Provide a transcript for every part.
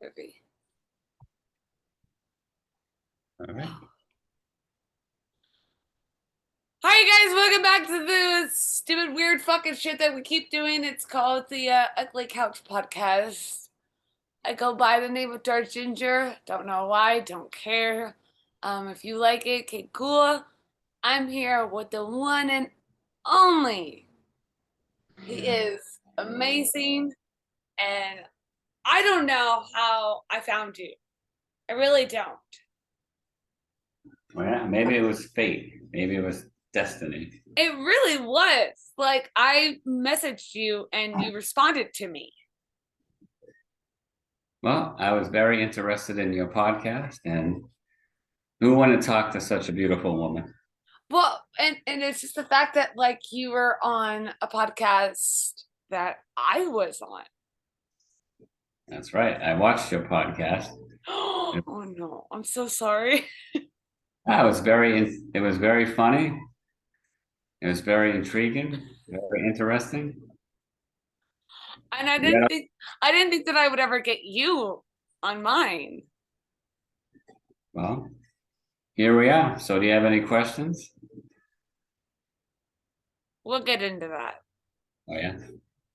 Okay. All right. Hi guys, welcome back to the stupid, weird, fucking shit that we keep doing. It's called the Ugly Couch Podcast. I go by the name of Dark Ginger. Don't know why, don't care. If you like it, okay, cool. I'm here with the one and only. He is amazing, and I don't know how I found you. I really don't. Well, yeah, maybe it was fate. Maybe it was destiny. It really was. Like, I messaged you and you responded to me. Well, I was very interested in your podcast, and who wouldn't talk to such a beautiful woman? Well, and it's just the fact that like you were on a podcast that I was on. That's right. I watched your podcast. Oh no, I'm so sorry. It was it was very funny. It was very intriguing, very interesting. And Yeah. I didn't think that I would ever get you on mine. Well, here we are. So, do you have any questions? We'll get into that. Oh yeah.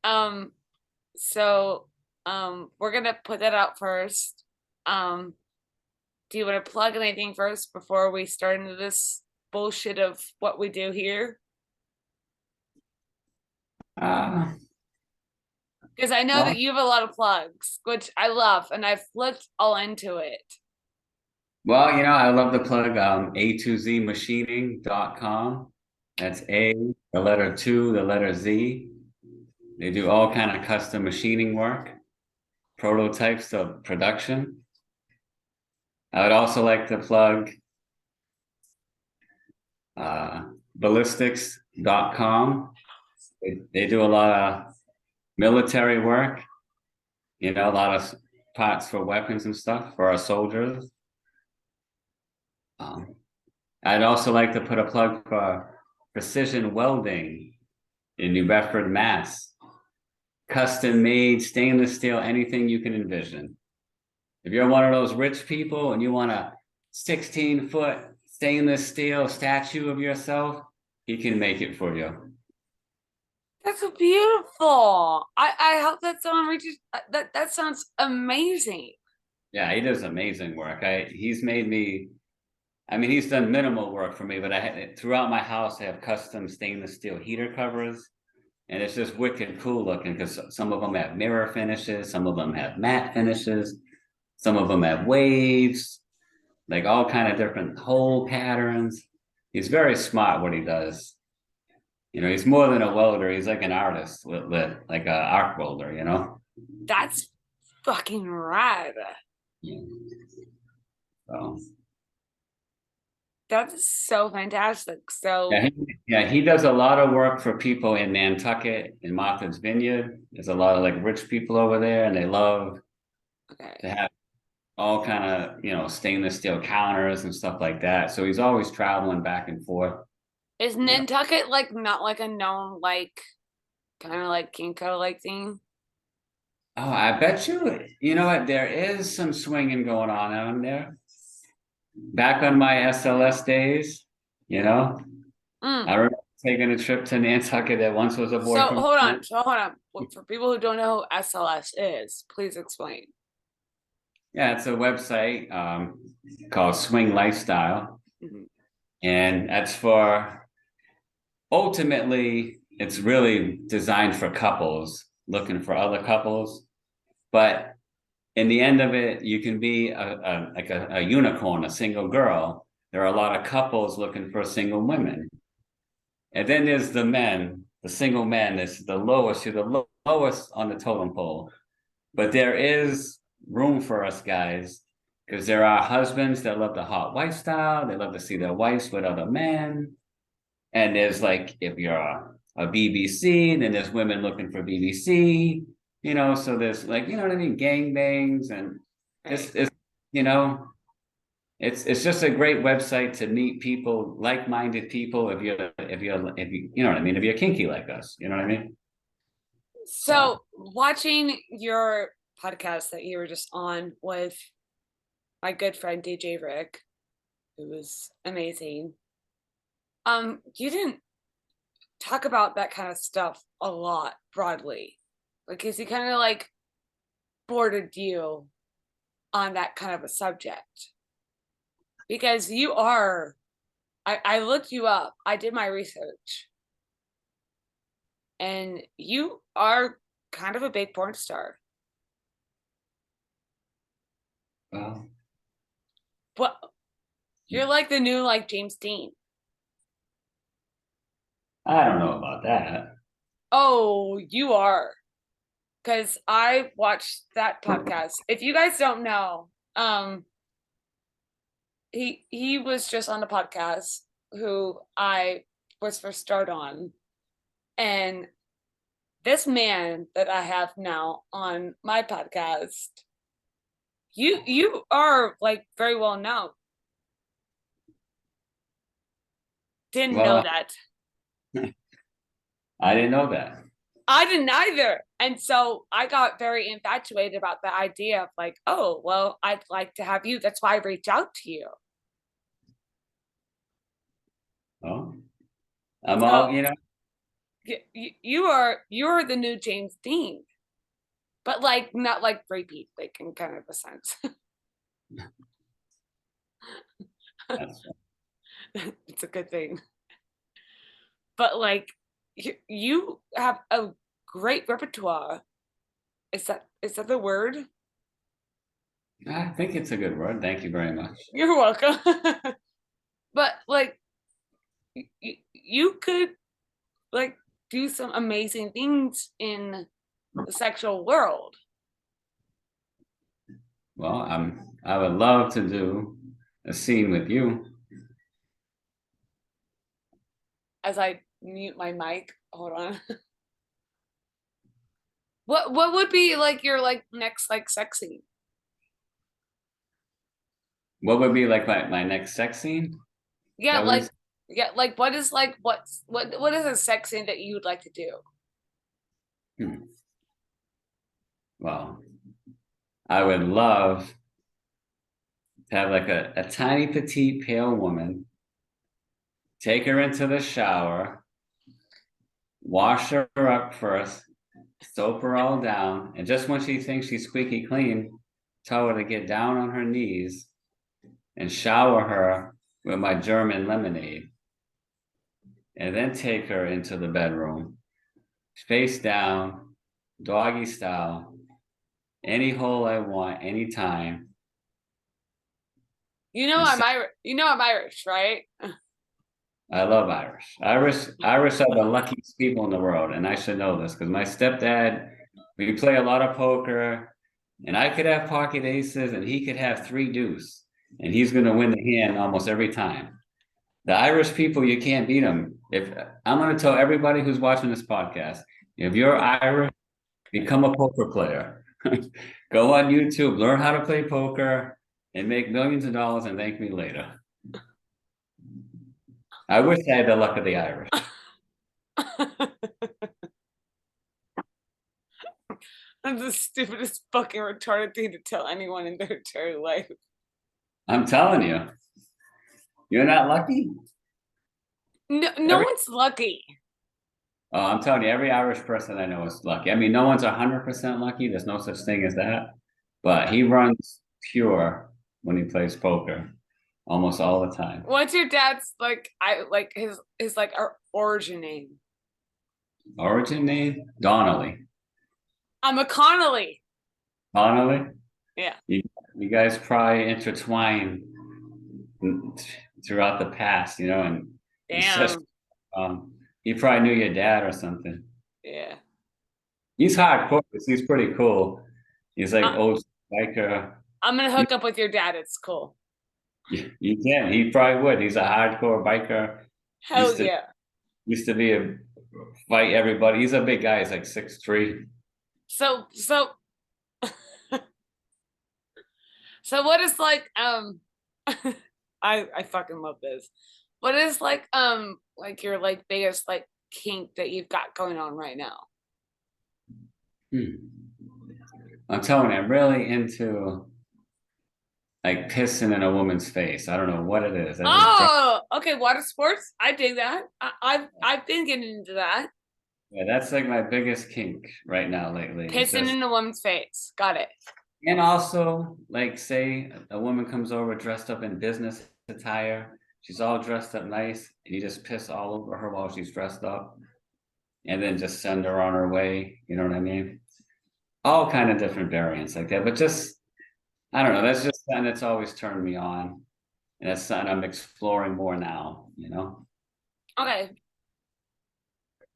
Um so we're gonna put that out first. Um do you want to plug anything first before we start into this bullshit of what we do here? Uh, Because I know well, that you have a lot of plugs, which I love, and I've looked all into it. I love the plug A2Z machining.com. That's A, the letter 2, the letter Z. They do all kind of custom machining work, prototypes of production. I would also like to plug uh, ballistics.com. They do a lot of military work, a lot of parts for weapons and stuff for our soldiers. Um, I'd also like to put a plug for precision welding in New Bedford, Mass. Custom made stainless steel, anything you can envision. If you're one of those rich people and you want a 16-foot stainless steel statue of yourself, he can make it for you. That's so beautiful. I hope that someone reaches that sounds amazing. Yeah, he does amazing work. He's made me. I mean, he's done minimal work for me, but throughout my house, I have custom stainless steel heater covers, and it's just wicked cool looking because some of them have mirror finishes, some of them have matte finishes, some of them have waves, like all kind of different hole patterns. He's very smart what he does. He's more than a welder. He's like an artist with like a arc welder. That's fucking rad. Yeah. So That's so fantastic. So he does a lot of work for people in Nantucket in Martha's Vineyard. There's a lot of like rich people over there, and they love okay. to have all kind of stainless steel counters and stuff like that. So he's always traveling back and forth. Is Nantucket like not like a known like kind of like Kinko like thing? Oh, I bet you. You know what? There is some swinging going on there. Back on my SLS days, Mm. I remember taking a trip to Nantucket that once was a boy So from. hold on. So hold on. Well, for people who don't know who SLS is, please explain. Yeah, it's a website called Swing Lifestyle, Mhm. and that's for ultimately it's really designed for couples looking for other couples, but in the end of it, you can be a unicorn, a single girl. There are a lot of couples looking for single women. And then there's the men, the single men, is the lowest, you're the lowest on the totem pole. But there is room for us guys because there are husbands that love the hot wife style. They love to see their wives with other men. And there's like, if you're a BBC, then there's women looking for BBC, so there's like, you know what I mean? Gangbangs and Right. you know, it's just a great website to meet people, like-minded people. If you know what I mean, if you're kinky like us, you know what I mean. So So watching your podcast that you were just on with my good friend DJ Rick, who was amazing. You didn't talk about that kind of stuff a lot broadly. Like, is he kind of like boarded you on that kind of a subject? Because you are, I looked you up, I did my research, and you are kind of a big porn star. Well, Well, you're like the new like James Dean. I don't know about that. Oh, you are. Because I watched that podcast. If you guys don't know, he was just on the podcast who I was first started on. And this man that I have now on my podcast, you are like very well known. Didn't know Well, that. I didn't know that. I didn't either. And so I got very infatuated about the idea of like, oh, well, I'd like to have you. That's why I reached out to you. Well, I'm So all, you know, you're the new James Dean, but like not like rapey, like in kind of a sense. that's It's a good thing. But like you have a great repertoire. Is that the word? I think it's a good word. Thank you very much. You're welcome. But like you could like do some amazing things in the sexual world. Well, I would love to do a scene with you. As I mute my mic, hold on. What would be like your like next like sex scene? What would be like my next sex scene? Yeah, That was, like what is like what is a sex scene that you would like to do? hmm, well, I would love to have like a tiny petite pale woman, take her into the shower, wash her up first, soap her all down, and just when she thinks she's squeaky clean, tell her to get down on her knees and shower her with my German lemonade, and then take her into the bedroom, face down, doggy style, any hole I want, anytime. And You know I'm Irish, right? I love Irish. Irish are the luckiest people in the world, and I should know this because my stepdad, we play a lot of poker, and I could have pocket aces, and he could have three deuce, and he's going to win the hand almost every time. The Irish people, you can't beat them. If I'm going to tell everybody who's watching this podcast, if you're Irish, become a poker player. Go on YouTube, learn how to play poker, and make millions of dollars, and thank me later. I wish I had the luck of the Irish. That's the stupidest fucking retarded thing to tell anyone in their entire life. I'm telling you, you're not lucky. No Every one's lucky. I'm telling you, every Irish person I know is lucky. I mean, no one's 100% lucky. There's no such thing as that. But he runs pure when he plays poker, almost all the time. What's your dad's like? I like his like our origin name. Origin name Donnelly. I'm a Connolly. Donnelly. Yeah. You guys probably intertwine throughout the past, you know, and it's just Damn. you probably knew your dad or something. Yeah. He's hardcore. He's pretty cool. He's like I, old biker. I'm gonna hook up with your dad. It's cool. You can. He probably would. He's a hardcore biker. Hell Used to yeah. used to be a fight everybody. He's a big guy. He's like 6'3". So so what is like I fucking love this. What is like your like biggest like kink that you've got going on right now? Hmm. I'm telling you, I'm really into like pissing in a woman's face. I don't know what it is. I just Oh, okay. Water sports. I dig that. I've been getting into that. yeah, that's like my biggest kink right now lately. It's Pissing just in a woman's face. Got it. and also like say a woman comes over dressed up in business attire. She's all dressed up nice, and you just piss all over her while she's dressed up, and then just send her on her way. You know what I mean? All kind of different variants like that. But just I don't know. That's just something that's always turned me on, and that's something I'm exploring more now. You know? Okay.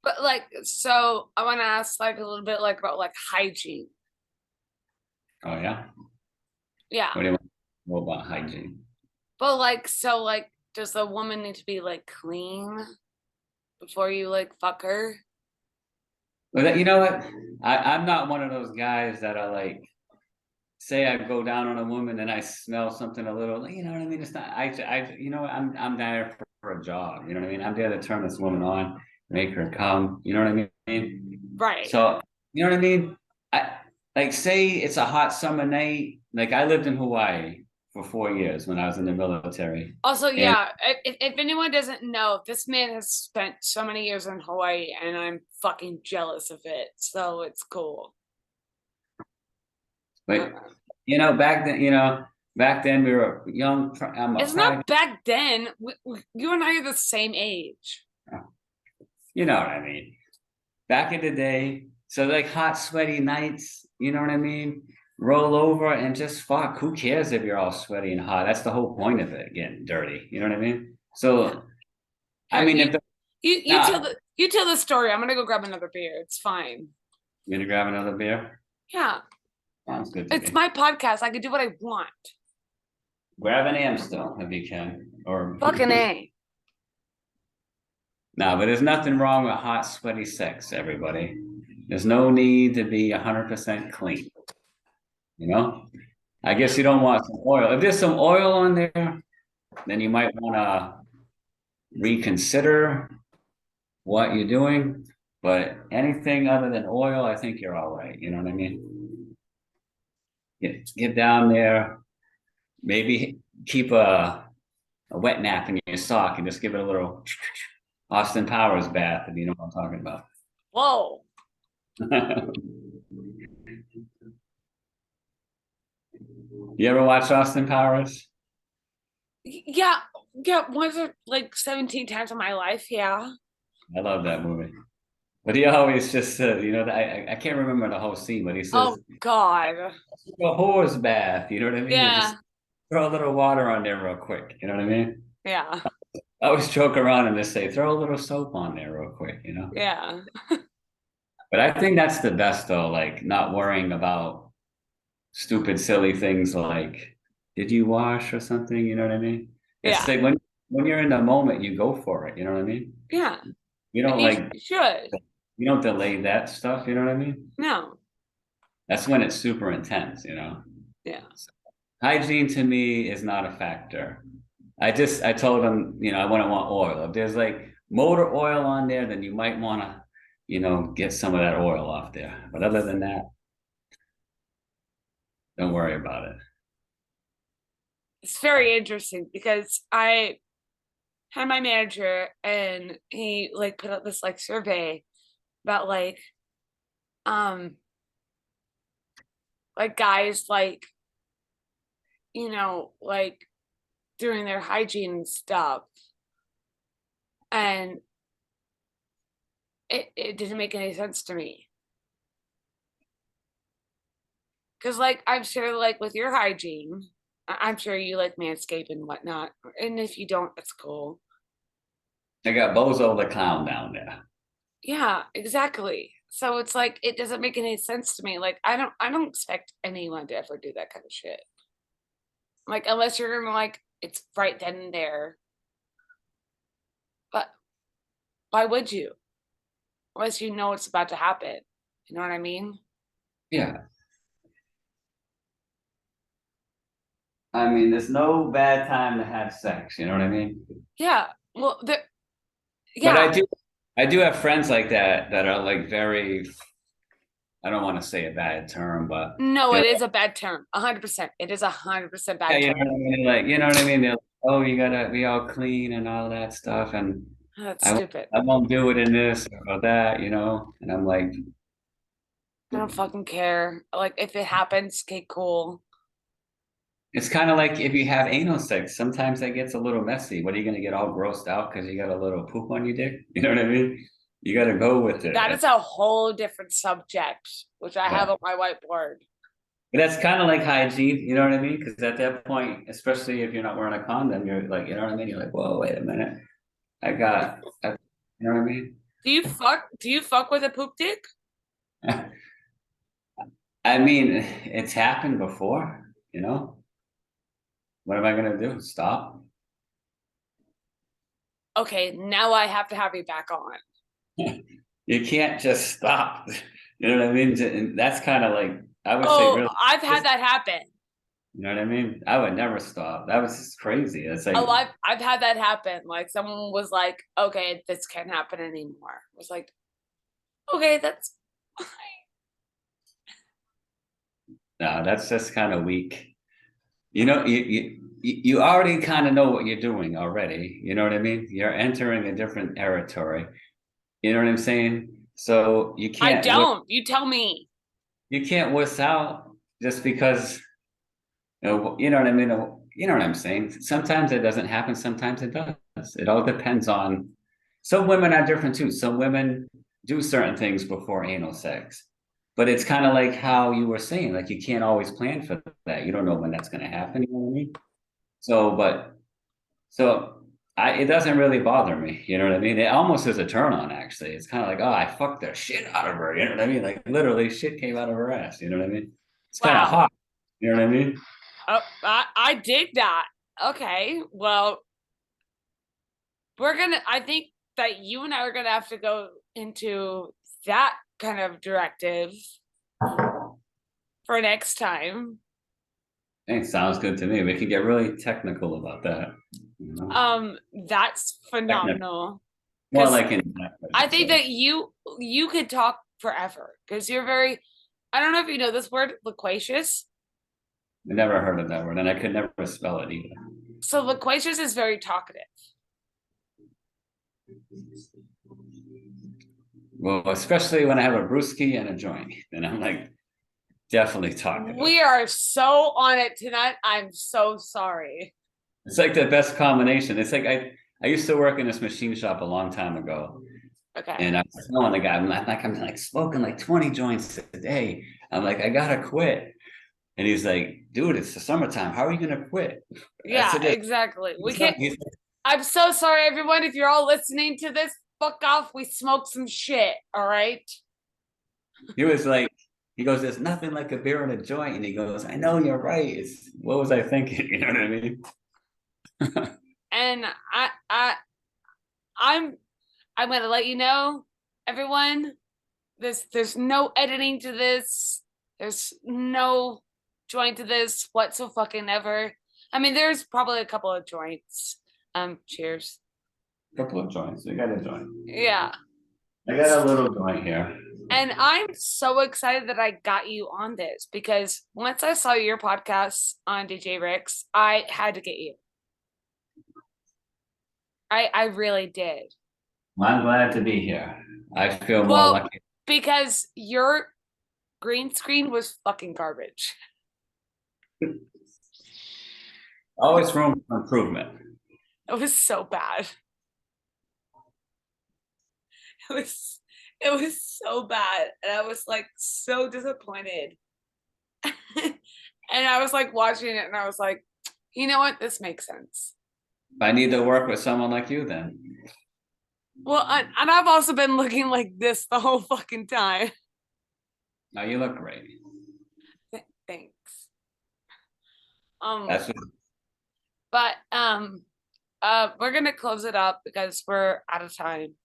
But like, so I want to ask like a little bit like about like hygiene. Oh yeah. Yeah. What do you want to know about hygiene? But like, so like, does the woman need to be like clean before you like fuck her? But you know what? I'm not one of those guys that are like, say I go down on a woman and I smell something a little, you know what I mean? It's not, you know, I'm there for a job. You know what I mean? I'm there to turn this woman on, make her come. You know what I mean? Right. So, you know what I mean? I like say it's a hot summer night. Like I lived in Hawaii for 4 years when I was in the military, Also, and yeah, if anyone doesn't know, this man has spent so many years in Hawaii and I'm fucking jealous of it. So it's cool. like Uh, back then we were young. I'm a it's private. not back then. You and I are the same age. You know what I mean? Back in the day, so like hot, sweaty nights, you know what I mean? Roll over and just fuck. Who cares if you're all sweaty and hot? That's the whole point of it, getting dirty. You know what I mean? Yeah. So, I Here, mean, if the tell nah, the story. I'm gonna go grab another beer. It's fine. you gonna grab another beer? Yeah, Sounds good to it's me. my podcast. I can do what I want. Grab an Amstel if you can, or Fucking a. no, but there's nothing wrong with hot, sweaty sex. Everybody, there's no need to be 100% clean. You know, I guess you don't want some oil. If there's some oil on there, then you might want to reconsider what you're doing. But anything other than oil, I think you're all right. You know what I mean? Get down there, maybe keep a wet nap in your sock and just give it a little Austin Powers bath, if you know what I'm talking about. Whoa. You ever watch Austin Powers? Yeah, yeah. Once or like 17 times in my life. Yeah. I love that movie. But he always just said, I can't remember the whole scene, but he says, Oh God. a horse bath, you know what I mean? And just Yeah. throw a little water on there real quick, you know what I mean? Yeah. I always joke around and just say, throw a little soap on there real quick. Yeah. But I think that's the best though, like not worrying about stupid, silly things like, did you wash or something? You know what I mean? It's Yeah. like when you're in the moment, you go for it, you know what I mean? Yeah. You And don't you like should. you don't delay that stuff, you know what I mean? No. That's when it's super intense. Yeah. Hygiene to me is not a factor. I told him, I wouldn't want oil. If there's like motor oil on there, then you might want to, get some of that oil off there. But other than that, don't worry about it. It's very interesting because I had my manager and he like put out this like survey about um like guys like doing their hygiene and stuff, and it didn't make any sense to me because like I'm sure like with your hygiene, I'm sure you like manscape and whatnot, and if you don't, that's cool. I got Bozo the Clown down there. Yeah, exactly. So it's like it doesn't make any sense to me. Like I don't expect anyone to ever do that kind of shit. Like unless you're gonna like it's right then and there. But why would you? Unless you know it's about to happen. You know what I mean? Yeah. I mean, there's no bad time to have sex, you know what I mean? Yeah. Well, But yeah. I do have friends like that are like very, I don't want to say a bad term, but No, they're it is a bad term. 100%. It is 100% yeah, bad you term. know what I mean? Like, you know what I mean? They're like, oh, you gotta be all clean and all that stuff, and That's I, stupid. I won't do it in this or that, you know? And I'm like, I don't fucking care. Like, if it happens, okay, cool. it's kind of like if you have anal sex, sometimes that gets a little messy. What are you gonna get all grossed out because you got a little poop on your dick? You know what I mean? You gotta go with That it. is a whole different subject, which I have Yeah. on my whiteboard. But that's kind of like hygiene, you know what I mean? Because at that point, especially if you're not wearing a condom, you're like, you know what I mean? You're like, whoa, wait a minute. You know what I mean? Do you fuck with a poop dick? I mean, it's happened before, you know? What am I gonna do? Stop? Okay, now I have to have you back on. You can't just stop. You know what I mean? And that's kind of like, I would say, Oh, really, I've had just, that happen. you know what I mean? I would never stop. That was just crazy. It's like, Oh, I've had that happen. Like someone was like, "Okay, this can't happen anymore." I was like, "Okay, that's fine." no, that's just kind of weak. You know, you already kind of know what you're doing already. You know what I mean? You're entering a different territory. You know what I'm saying? So I don't. You tell me. you can't wuss out just because you know what I mean. You know what I'm saying? Sometimes it doesn't happen. Sometimes it does. It all depends on. Some women are different too. Some women do certain things before anal sex, but it's kind of like how you were saying. Like you can't always plan for that. You don't know when that's going to happen. You know what I mean? So, but so it doesn't really bother me. You know what I mean? It almost is a turn on, actually. It's kind of like, oh, I fucked the shit out of her. You know what I mean? Like literally shit came out of her ass. You know what I mean? It's kind of Wow. hot. You know what I mean? Oh, I dig that. Okay, well, I think that you and I are gonna have to go into that kind of directive for next time. Hey, sounds good to me. We could get really technical about that. You know? That's Technical. phenomenal More because like in depth, I I should think say. that you could talk forever because you're very. I don't know if you know this word, loquacious. I never heard of that word, and I could never spell it either. So loquacious is very talkative. Well, especially when I have a brewski and a joint, then I'm like definitely talkative. We are so on it tonight. I'm so sorry. It's like the best combination. It's like I used to work in this machine shop a long time ago, Okay. and I was telling the guy, I'm like smoking like 20 joints a day. I'm like, I gotta quit. And he's like, dude, it's the summertime. How are you gonna quit? I Yeah, said, exactly. We can't. I'm so sorry, everyone. If you're all listening to this, fuck off. We smoked some shit. All right. he was like, he goes, there's nothing like a beer and a joint. And he goes, I know you're right. It's what was I thinking? You know what I mean? And I'm I'm gonna let you know, everyone. There's no editing to this. There's no joint to this whatsoever fucking ever. I mean, there's probably a couple of joints. Cheers. A couple of joints. We got a joint. Yeah. I got a little joint here. And I'm so excited that I got you on this because once I saw your podcast on DJ Rick's, I had to get you. I really did. Well, I'm glad to be here. I feel more Well, lucky. because your green screen was fucking garbage. Always room for improvement. It was so bad. It was so bad. And I was like so disappointed. And I was like watching it and I was like, you know what? This makes sense. I need to work with someone like you then. Well, and I've also been looking like this the whole fucking time. Now you look great. Thanks. That's what, But we're gonna close it up because we're out of time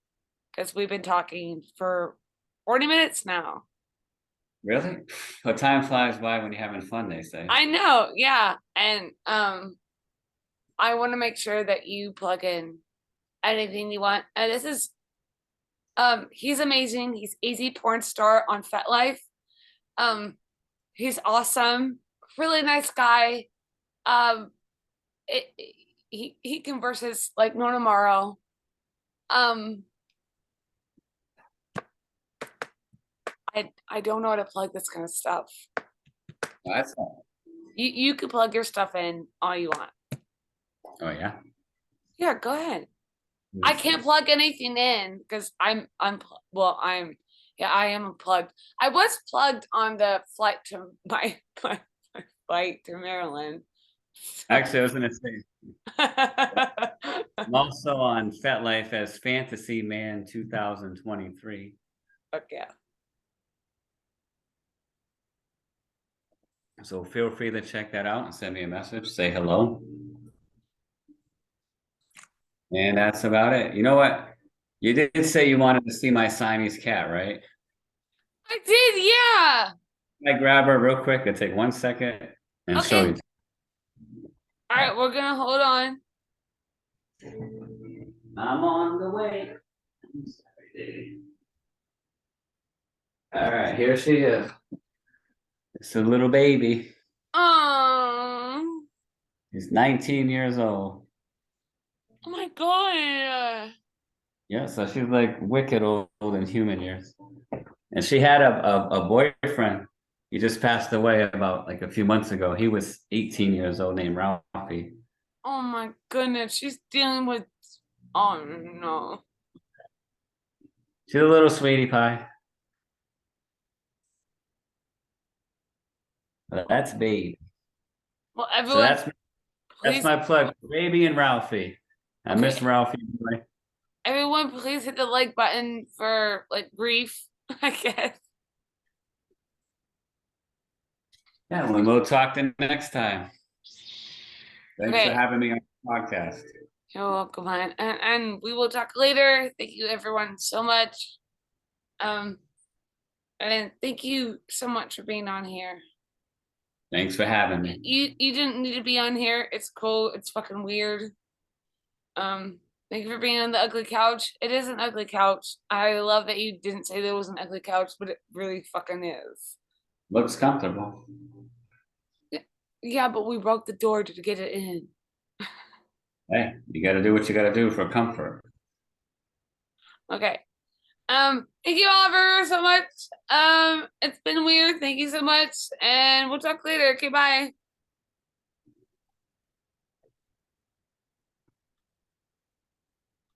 because we've been talking for 40 minutes now. really? But time flies by when you're having fun, they say. I know, yeah. And I want to make sure that you plug in anything you want. And this is he's amazing. He's Easy Porn Star on FetLife. He's awesome, really nice guy. Um, it, he converses like no tomorrow. Um, I don't know how to plug this kind of stuff. That's all. You can plug your stuff in all you want. Oh yeah. Yeah, go ahead. I can't plug anything in because I'm well I'm yeah I am unplugged. I was plugged on the flight to my flight to Maryland. Actually, I was gonna say I'm also on FetLife as Fantasyman2023. Fuck yeah. So feel free to check that out and send me a message, say hello. And that's about it. You know what? You did say you wanted to see my Siamese cat, right? I did, yeah. Can I grab her real quick? It'll take 1 second and show Okay. you. All right, we're gonna hold on. I'm on the way. All right, here she is. It's a little baby. Oh, He's 19 years old. oh my god. Yeah, so she's like wicked old in human years. And she had a boyfriend. He just passed away about like a few months ago. He was 18 years old, named Ralphie. Oh my goodness, she's dealing with. Oh no. She's a little sweetie pie. But that's Babe. Well, So everyone, that's please. my plug. Baby and Ralphie. I miss Okay, Ralphie. Boy. everyone, please hit the like button for like grief. I guess. Yeah, well, we'll talk the next time. Thanks for Okay, having me on the podcast. you're welcome, hon. And we will talk later. Thank you, everyone, so much. Um, and thank you so much for being on here. Thanks for having me. You didn't need to be on here. It's cool. It's fucking weird. Thank you for being on the ugly couch. It is an ugly couch. I love that you didn't say there was an ugly couch, but it really fucking is. Looks comfortable. Yeah, but we broke the door to get it in. Hey, you got to do what you got to do for comfort. Okay. Thank you, Oliver, so much. It's been weird. Thank you so much, and we'll talk later. Okay, bye.